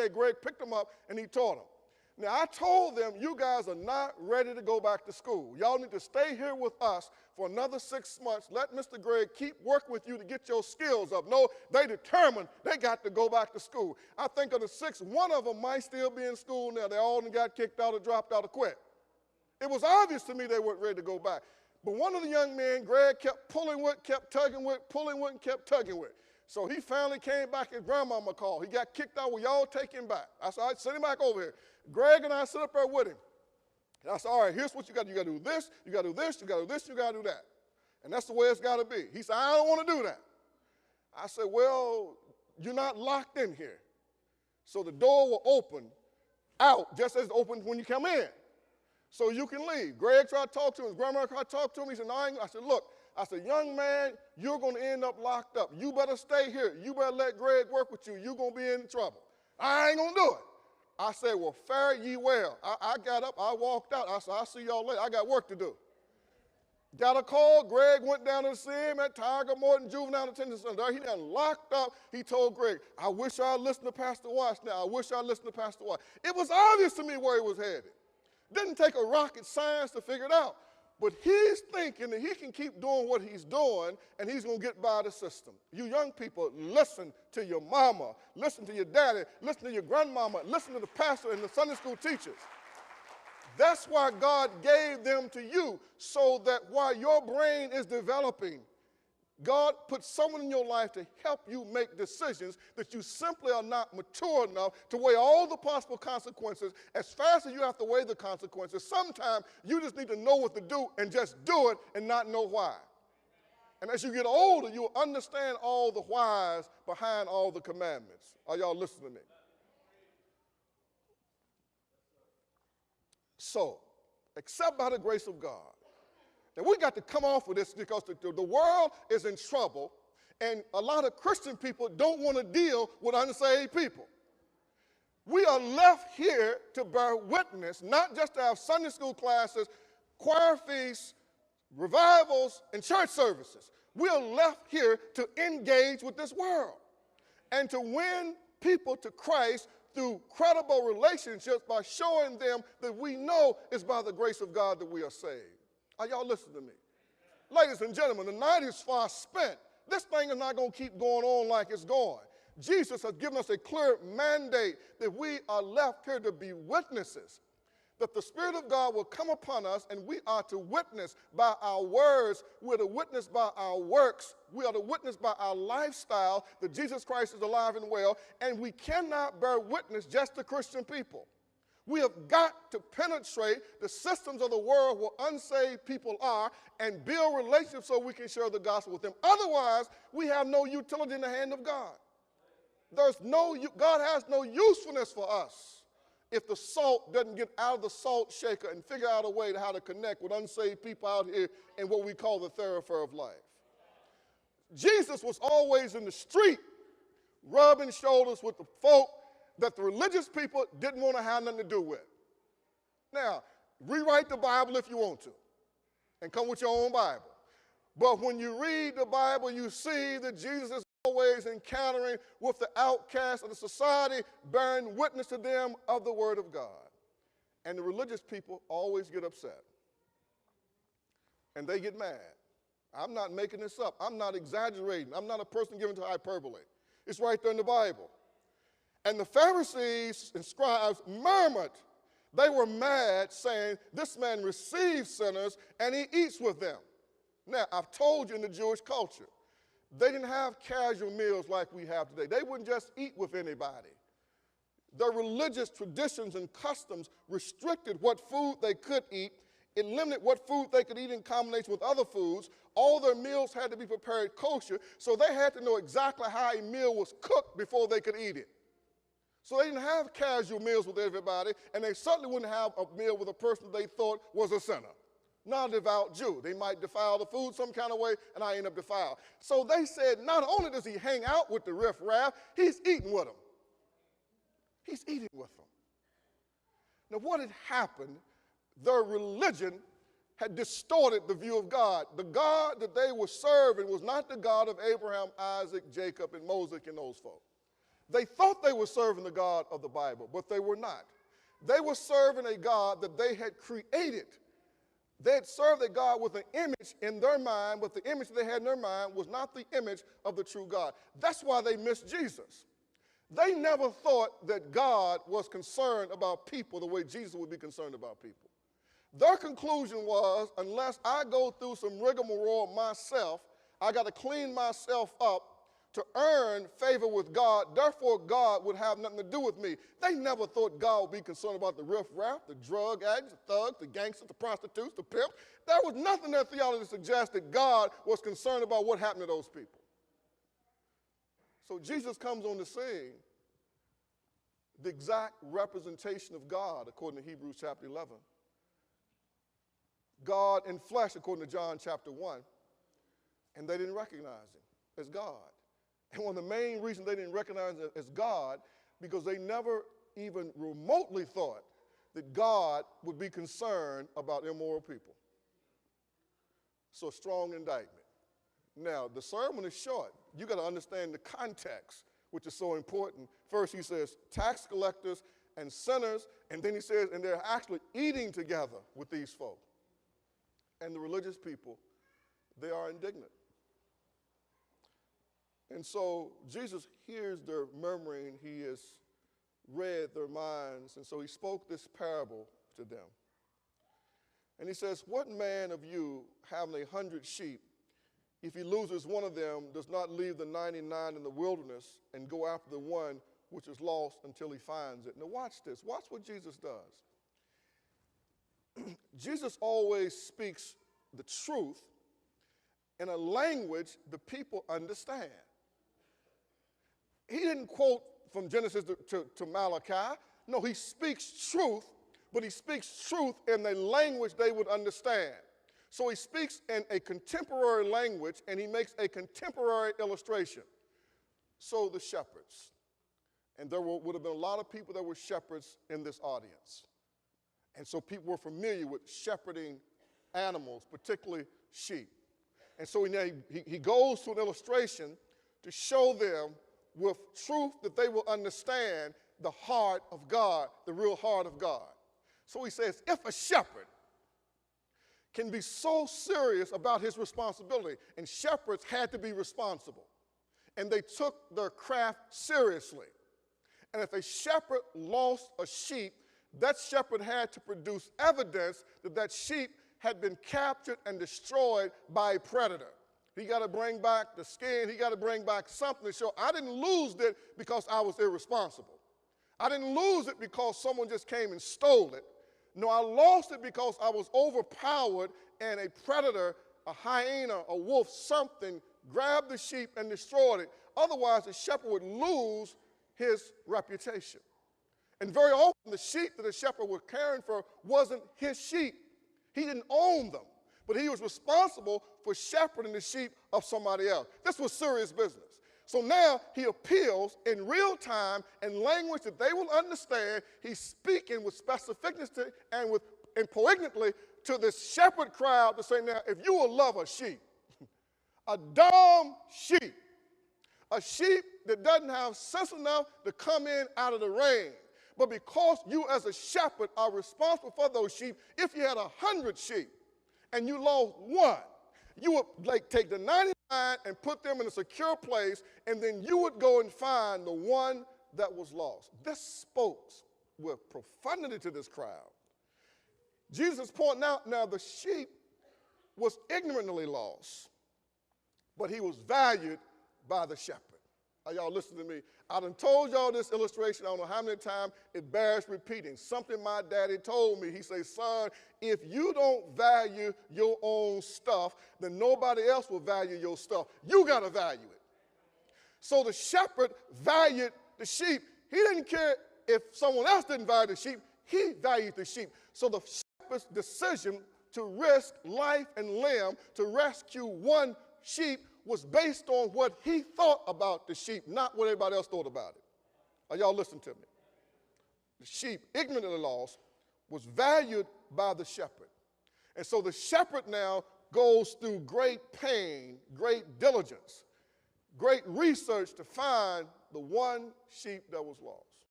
day, Greg picked them up and he taught them. Now, I told them, you guys are not ready to go back to school. Y'all need to stay here with us for another 6 months. Let Mr. Greg keep working with you to get your skills up. No, they determined they got to go back to school. I think of the 6, one of them might still be in school now. They all got kicked out or dropped out or quit. It was obvious to me they weren't ready to go back. But one of the young men, Greg, kept pulling with, kept tugging with, pulling with, and kept tugging with. So he finally came back, his grandmama called. He got kicked out. Well, y'all take him back. I said, all right, send him back over here. Greg and I sit up there with him. And I said, all right, here's what you got to do. You got to do this, you got to do this, you got to do this, you got to do that. And that's the way it's got to be. He said, I don't want to do that. I said, well, you're not locked in here. So the door will open out just as it opens when you come in. So you can leave. Greg tried to talk to him. His grandma tried to talk to him. He said, no, I said, look. I said, young man, you're going to end up locked up. You better stay here. You better let Greg work with you. You're going to be in trouble. I ain't going to do it. I said, well, fare ye well. I got up. I walked out. I said, I'll see y'all later. I got work to do. Got a call. Greg went down to see him at Tiger Morton Juvenile Detention Center. He done locked up. He told Greg, I wish I listened to Pastor Watts now. I wish I listened to Pastor Watts. It was obvious to me where he was headed. Didn't take a rocket science to figure it out. But he's thinking that he can keep doing what he's doing and he's going to get by the system. You young people, listen to your mama, listen to your daddy, listen to your grandmama, listen to the pastor and the Sunday school teachers. That's why God gave them to you, so that while your brain is developing, God put someone in your life to help you make decisions that you simply are not mature enough to weigh all the possible consequences. As fast as you have to weigh the consequences, sometimes you just need to know what to do and just do it and not know why. And as you get older, you'll understand all the whys behind all the commandments. Are y'all listening to me? So, except by the grace of God. And we got to come off with this because the world is in trouble, and a lot of Christian people don't want to deal with unsaved people. We are left here to bear witness, not just to have Sunday school classes, choir feasts, revivals, and church services. We are left here to engage with this world and to win people to Christ through credible relationships by showing them that we know it's by the grace of God that we are saved. Are y'all listening to me? Ladies and gentlemen, the night is far spent. This thing is not going to keep going on like it's going. Jesus has given us a clear mandate that we are left here to be witnesses, that the Spirit of God will come upon us and we are to witness by our words, we are to witness by our works, we are to witness by our lifestyle that Jesus Christ is alive and well, and we cannot bear witness just to Christian people. We have got to penetrate the systems of the world where unsaved people are and build relationships so we can share the gospel with them. Otherwise, we have no utility in the hand of God. God has no usefulness for us if the salt doesn't get out of the salt shaker and figure out a way to how to connect with unsaved people out here in what we call the thoroughfare of life. Jesus was always in the street, rubbing shoulders with the folk that the religious people didn't want to have nothing to do with. Now, rewrite the Bible if you want to, and come with your own Bible. But when you read the Bible, you see that Jesus is always encountering with the outcasts of the society, bearing witness to them of the Word of God. And the religious people always get upset. And they get mad. I'm not making this up. I'm not exaggerating. I'm not a person given to hyperbole. It's right there in the Bible. And the Pharisees and scribes murmured. They were mad, saying, this man receives sinners and he eats with them. Now, I've told you in the Jewish culture, they didn't have casual meals like we have today. They wouldn't just eat with anybody. Their religious traditions and customs restricted what food they could eat. It limited what food they could eat in combination with other foods. All their meals had to be prepared kosher, so they had to know exactly how a meal was cooked before they could eat it. So they didn't have casual meals with everybody, and they certainly wouldn't have a meal with a person they thought was a sinner. Not a devout Jew. They might defile the food some kind of way, and I end up defiled. So they said, not only does he hang out with the riffraff, he's eating with them. He's eating with them. Now, what had happened, their religion had distorted the view of God. The God that they were serving was not the God of Abraham, Isaac, Jacob, and Moses and those folks. They thought they were serving the God of the Bible, but they were not. They were serving a God that they had created. They had served a God with an image in their mind, but the image they had in their mind was not the image of the true God. That's why they missed Jesus. They never thought that God was concerned about people the way Jesus would be concerned about people. Their conclusion was, unless I go through some rigmarole myself, I got to clean myself up to earn favor with God, therefore God would have nothing to do with me. They never thought God would be concerned about the riffraff, the drug addicts, the thugs, the gangsters, the prostitutes, the pimps. There was nothing in their theology to suggest that God was concerned about what happened to those people. So Jesus comes on the scene, the exact representation of God, according to Hebrews chapter 11. God in flesh, according to John chapter 1. And they didn't recognize him as God. And one of the main reasons they didn't recognize him as God, because they never even remotely thought that God would be concerned about immoral people. So a strong indictment. Now, the sermon is short. You got to understand the context, which is so important. First, he says tax collectors and sinners, and then he says, and they're actually eating together with these folk. And the religious people, they are indignant. And so Jesus hears their murmuring. He has read their minds, and so he spoke this parable to them. And he says, what man of you, having 100 sheep, if he loses one of them, does not leave the 99 in the wilderness and go after the one which is lost until he finds it? Now watch this. Watch what Jesus does. Jesus always speaks the truth in a language the people understand. He didn't quote from Genesis to Malachi. No, he speaks truth, but he speaks truth in a language they would understand. So he speaks in a contemporary language, and he makes a contemporary illustration. So the shepherds, and there would have been a lot of people that were shepherds in this audience. And so people were familiar with shepherding animals, particularly sheep. And so he goes to an illustration to show them with truth that they will understand the heart of God, the real heart of God. So he says, if a shepherd can be so serious about his responsibility, and shepherds had to be responsible, and they took their craft seriously. And if a shepherd lost a sheep, that shepherd had to produce evidence that that sheep had been captured and destroyed by a predator. He got to bring back the skin. He got to bring back something to show I didn't lose it because I was irresponsible. I didn't lose it because someone just came and stole it. No, I lost it because I was overpowered and a predator, a hyena, a wolf, something, grabbed the sheep and destroyed it. Otherwise, the shepherd would lose his reputation. And very often, the sheep that the shepherd was caring for wasn't his sheep. He didn't own them, but he was responsible for shepherding the sheep of somebody else. This was serious business. So now he appeals in real time in language that they will understand. He's speaking with specificity and poignantly to this shepherd crowd to say, now, if you will love a sheep, a dumb sheep, a sheep that doesn't have sense enough to come in out of the rain, but because you as a shepherd are responsible for those sheep, if you had 100 sheep and you lost one, you would take the 99 and put them in a secure place, and then you would go and find the one that was lost. This spoke with profundity to this crowd. Jesus pointed out, now the sheep was ignorantly lost, but he was valued by the shepherd. Are y'all listening to me? I done told y'all this illustration, I don't know how many times, it bears repeating. Something my daddy told me. He said, son, if you don't value your own stuff, then nobody else will value your stuff. You got to value it. So the shepherd valued the sheep. He didn't care if someone else didn't value the sheep. He valued the sheep. So the shepherd's decision to risk life and limb to rescue one sheep was based on what he thought about the sheep, not what everybody else thought about it. Are y'all listening to me? The sheep, ignorantly lost, was valued by the shepherd. And so the shepherd now goes through great pain, great diligence, great research to find the one sheep that was lost.